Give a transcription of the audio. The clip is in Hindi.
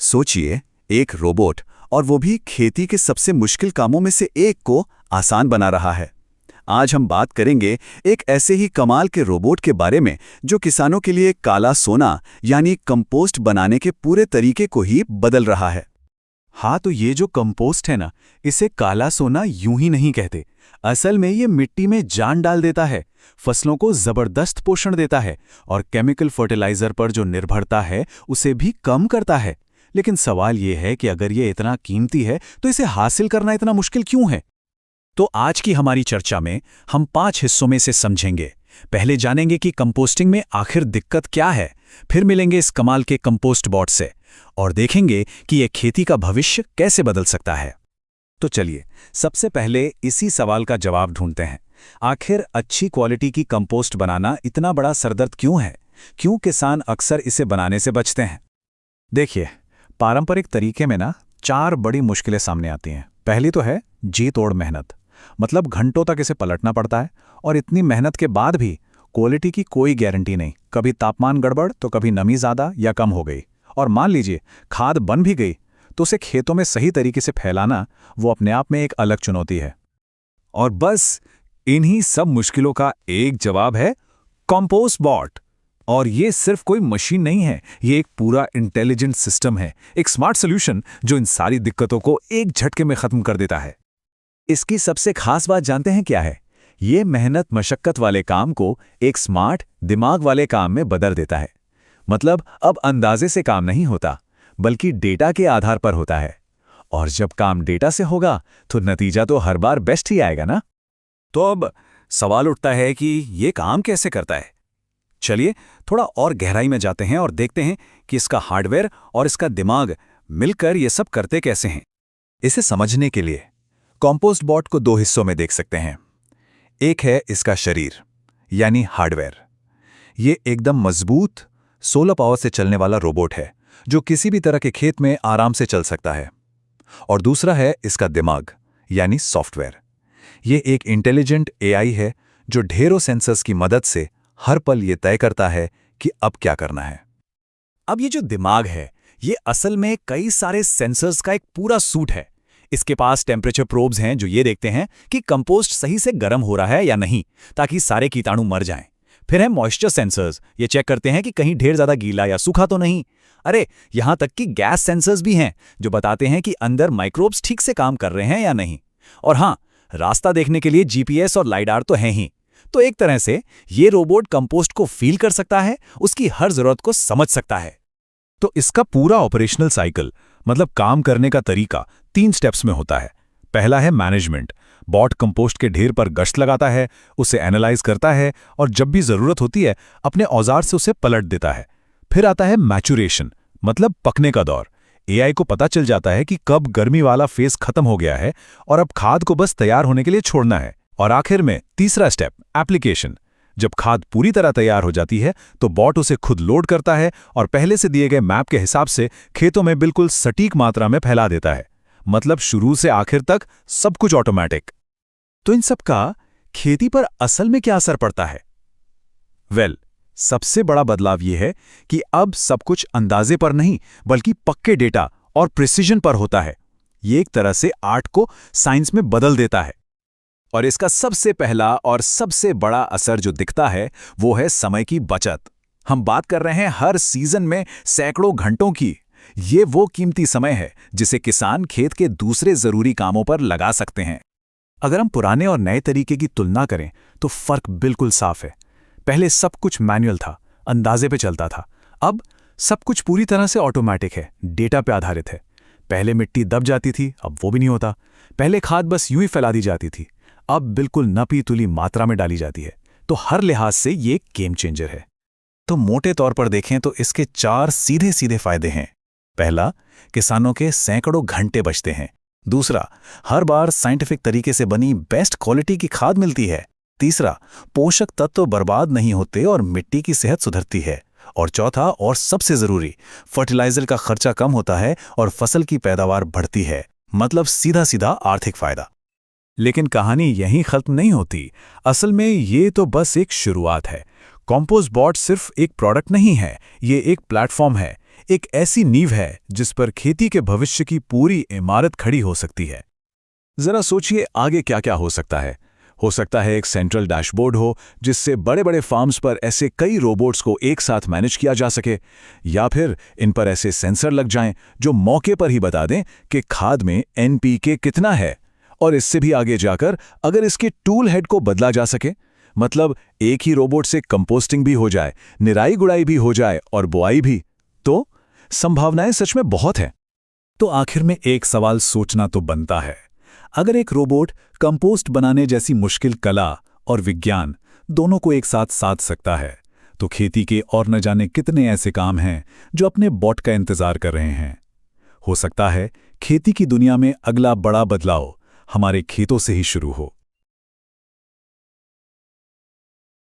सोचिए, एक रोबोट, और वो भी खेती के सबसे मुश्किल कामों में से एक को आसान बना रहा है। आज हम बात करेंगे एक ऐसे ही कमाल के रोबोट के बारे में जो किसानों के लिए काला सोना यानी कंपोस्ट बनाने के पूरे तरीके को ही बदल रहा है। हाँ, तो ये जो कंपोस्ट है ना, इसे काला सोना यूं ही नहीं कहते। असल में ये मिट्टी में जान डाल देता है, फसलों को जबरदस्त पोषण देता है और केमिकल फर्टिलाइजर पर जो निर्भरता है उसे भी कम करता है। लेकिन सवाल ये है कि अगर ये इतना कीमती है तो इसे हासिल करना इतना मुश्किल क्यों है? तो आज की हमारी चर्चा में हम 5 हिस्सों में से समझेंगे। पहले जानेंगे कि कंपोस्टिंग में आखिर दिक्कत क्या है, फिर मिलेंगे इस कमाल के कंपोस्ट बॉट से और देखेंगे कि यह खेती का भविष्य कैसे बदल सकता है। तो चलिए, सबसे पहले इसी सवाल का जवाब ढूंढते हैं। आखिर अच्छी क्वालिटी की कंपोस्ट बनाना इतना बड़ा सरदर्द क्यों है? क्यों किसान अक्सर इसे बनाने से बचते हैं? देखिए, पारंपरिक तरीके में ना 4 बड़ी मुश्किलें सामने आती हैं। पहली तो है जी तोड़ मेहनत, मतलब घंटों तक इसे पलटना पड़ता है और इतनी मेहनत के बाद भी क्वालिटी की कोई गारंटी नहीं। कभी तापमान गड़बड़ तो कभी नमी ज़्यादा या कम हो गई, और मान लीजिए खाद बन भी गई तो उसे खेतों में सही तरीके से फैलाना वो अपने आप में एक अलग चुनौती है। और बस इन्हीं सब मुश्किलों का एक जवाब है कंपोस्ट बॉट। और ये सिर्फ कोई मशीन नहीं है, ये एक पूरा इंटेलिजेंट सिस्टम है, एक स्मार्ट सॉल्यूशन जो इन सारी दिक्कतों को एक झटके में खत्म कर देता है। इसकी सबसे खास बात जानते हैं क्या है? ये मेहनत मशक्कत वाले काम को एक स्मार्ट दिमाग वाले काम में बदल देता है। मतलब अब अंदाजे से काम नहीं होता, बल्कि डेटा के आधार पर होता है। और जब काम डेटा से होगा तो नतीजा तो हर बार बेस्ट ही आएगा ना। तो अब सवाल उठता है कि ये काम कैसे करता है? चलिए थोड़ा और गहराई में जाते हैं और देखते हैं कि इसका हार्डवेयर और इसका दिमाग मिलकर ये सब करते कैसे हैं। इसे समझने के लिए कंपोस्ट बॉट को 2 हिस्सों में देख सकते हैं। एक है इसका शरीर यानी हार्डवेयर। ये एकदम मजबूत सोलर पावर से चलने वाला रोबोट है जो किसी भी तरह के खेत में आराम से चल सकता है। और दूसरा है इसका दिमाग यानी सॉफ्टवेयर। ये एक इंटेलिजेंट एआई है जो ढेरों सेंसर्स की मदद से हर पल ये तय करता है कि अब क्या करना है। अब ये जो दिमाग है, ये असल में कई सारे सेंसर्स का एक पूरा सूट है। इसके पास टेम्परेचर प्रोब्स हैं जो ये देखते हैं कि कंपोस्ट सही से गर्म हो रहा है या नहीं, ताकि सारे कीटाणु मर जाएं। फिर है मॉइस्चर सेंसर्स, ये चेक करते हैं कि कहीं ढेर ज्यादा गीला या सूखा तो नहीं। अरे यहां तक कि गैस सेंसर्स भी हैं जो बताते हैं कि अंदर माइक्रोब्स ठीक से काम कर रहे हैं या नहीं। और हाँ, रास्ता देखने के लिए जीपीएस और लाइडार तो हैं ही। तो एक तरह से ये रोबोट कंपोस्ट को फील कर सकता है, उसकी हर जरूरत को समझ सकता है। तो इसका पूरा ऑपरेशनल साइकिल, मतलब काम करने का तरीका 3 स्टेप्स में होता है। पहला है मैनेजमेंट। बॉट कंपोस्ट के ढेर पर गश्त लगाता है, उसे एनालाइज करता है और जब भी जरूरत होती है अपने औजार से उसे पलट देता है। फिर आता है मैचुरेशन, मतलब पकने का दौर। एआई को पता चल जाता है कि कब गर्मी वाला फेज खत्म हो गया है और अब खाद को बस तैयार होने के लिए छोड़ना है। और आखिर में तीसरा स्टेप एप्लीकेशन। जब खाद पूरी तरह तैयार हो जाती है तो बॉट उसे खुद लोड करता है और पहले से दिए गए मैप के हिसाब से खेतों में बिल्कुल सटीक मात्रा में फैला देता है। मतलब शुरू से आखिर तक सब कुछ ऑटोमेटिक। तो इन सब का खेती पर असल में क्या असर पड़ता है? सबसे बड़ा बदलाव यह है कि अब सब कुछ अंदाजे पर नहीं बल्कि पक्के डेटा और प्रिसीजन पर होता है। ये एक तरह से आर्ट को साइंस में बदल देता है। और इसका सबसे पहला और सबसे बड़ा असर जो दिखता है वो है समय की बचत। हम बात कर रहे हैं हर सीजन में सैकड़ों घंटों की। ये वो कीमती समय है जिसे किसान खेत के दूसरे जरूरी कामों पर लगा सकते हैं। अगर हम पुराने और नए तरीके की तुलना करें तो फर्क बिल्कुल साफ है। पहले सब कुछ मैनुअल था, अंदाजे पे चलता था। अब सब कुछ पूरी तरह से ऑटोमेटिक है, डेटा पे आधारित है। पहले मिट्टी दब जाती थी, अब वो भी नहीं होता। पहले खाद बस यूं ही फैला दी जाती थी, अब बिल्कुल नपी तुली मात्रा में डाली जाती है। तो हर लिहाज से ये एक गेम चेंजर है। तो मोटे तौर पर देखें तो इसके 4 सीधे सीधे फायदे हैं। पहला, किसानों के सैकड़ों घंटे बचते हैं। दूसरा, हर बार साइंटिफिक तरीके से बनी बेस्ट क्वालिटी की खाद मिलती है। तीसरा, पोषक तत्व बर्बाद नहीं होते और मिट्टी की सेहत सुधरती है। और चौथा और सबसे जरूरी, फर्टिलाइजर का खर्चा कम होता है और फसल की पैदावार बढ़ती है। मतलब सीधा सीधा आर्थिक फायदा। लेकिन कहानी यहीं खत्म नहीं होती। असल में ये तो बस एक शुरुआत है। कंपोस्ट बॉट सिर्फ एक प्रोडक्ट नहीं है, ये एक प्लेटफॉर्म है, एक ऐसी नींव है जिस पर खेती के भविष्य की पूरी इमारत खड़ी हो सकती है। जरा सोचिए आगे क्या क्या हो सकता है। हो सकता है एक सेंट्रल डैशबोर्ड हो जिससे बड़े बड़े फार्म्स पर ऐसे कई रोबोट्स को एक साथ मैनेज किया जा सके, या फिर इन पर ऐसे सेंसर लग जाएं जो मौके पर ही बता दें कि खाद में एनपीके कितना है। और इससे भी आगे जाकर अगर इसके टूल हेड को बदला जा सके, मतलब एक ही रोबोट से कंपोस्टिंग भी हो जाए, निराई गुड़ाई भी हो जाए और बुआई भी, तो संभावनाएं सच में बहुत हैं। तो आखिर में एक सवाल सोचना तो बनता है, अगर एक रोबोट कंपोस्ट बनाने जैसी मुश्किल कला और विज्ञान दोनों को एक साथ साध सकता है, तो खेती के और न जाने कितने ऐसे काम हैं जो अपने बॉट का इंतजार कर रहे हैं। हो सकता है खेती की दुनिया में अगला बड़ा बदलाव हमारे खेतों से ही शुरू हो।